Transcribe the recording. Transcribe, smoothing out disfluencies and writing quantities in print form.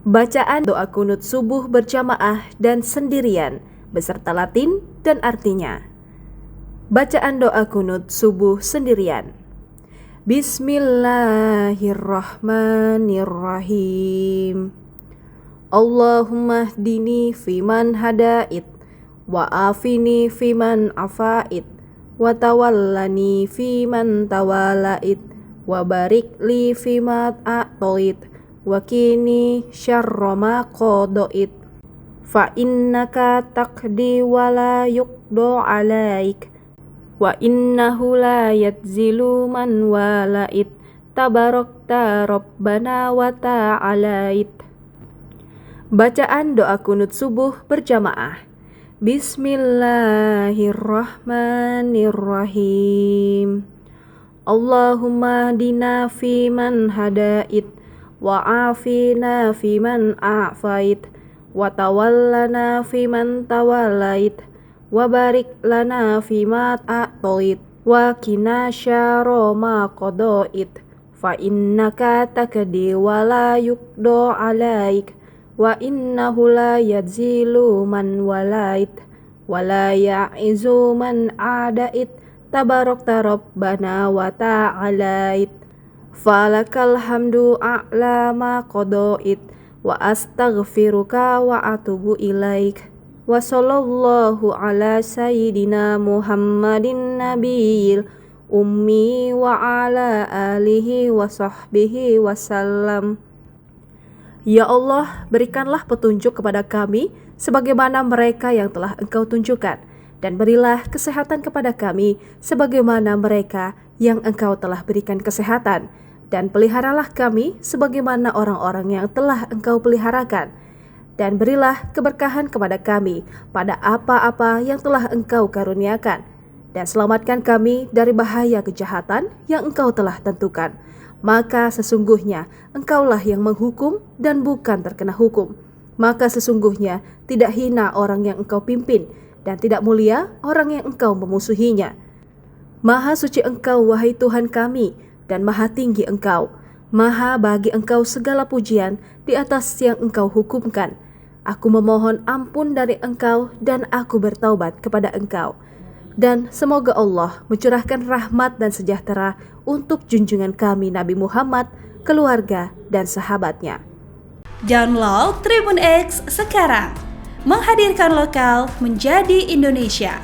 Bacaan doa kunut subuh berjamaah dan sendirian beserta Latin dan artinya. Bacaan doa kunut subuh sendirian. Bismillahirrahmanirrahim. Allahumma hdini fiman hadait, wa afini fiman afait, wa tawallani fiman tawalait, wa barik li fima a'toit, wa kini syarra ma qadait, fa innaka taqdi wa la yuqda alaik, wa innahu la yadzilu man walait, tabarakta rabbana wa ta'alait. Bacaan doa kunut subuh berjamaah. Bismillahirrahmanirrahim. Allahumma hdina fiman hadait, wa afina fiman a'fait, wa tawallana fiman tawallait, wa barik lana fima a'toit, wa qina syarra ma qadait, fa innaka taqdi wa la yuqda alaik, wa innahu la yadzilu man walait, wa la ya'izu man adait, tabarakta rabbana wa ta'alait. Falakal hamdu a'la ma qadait, wa astaghfiruka wa atubu ilaik. Wa sallallahu ala sayyidina Muhammadin nabiyil ummi wa ala alihi wa sahbihi wasallam. Ya Allah, berikanlah petunjuk kepada kami sebagaimana mereka yang telah Engkau tunjukkan, dan berilah kesehatan kepada kami sebagaimana mereka yang Engkau telah berikan kesehatan, dan peliharalah kami sebagaimana orang-orang yang telah Engkau peliharakan, dan berilah keberkahan kepada kami pada apa-apa yang telah Engkau karuniakan, dan selamatkan kami dari bahaya kejahatan yang Engkau telah tentukan. Maka sesungguhnya Engkaulah yang menghukum dan bukan terkena hukum. Maka sesungguhnya tidak hina orang yang Engkau pimpin, dan tidak mulia orang yang Engkau memusuhinya. Maha suci Engkau, wahai Tuhan kami, dan maha tinggi Engkau. Maha bagi Engkau segala pujian di atas yang Engkau hukumkan. Aku memohon ampun dari Engkau dan aku bertaubat kepada Engkau. Dan semoga Allah mencurahkan rahmat dan sejahtera untuk junjungan kami Nabi Muhammad, keluarga, dan sahabatnya. Download Tribun X sekarang, menghadirkan lokal menjadi Indonesia.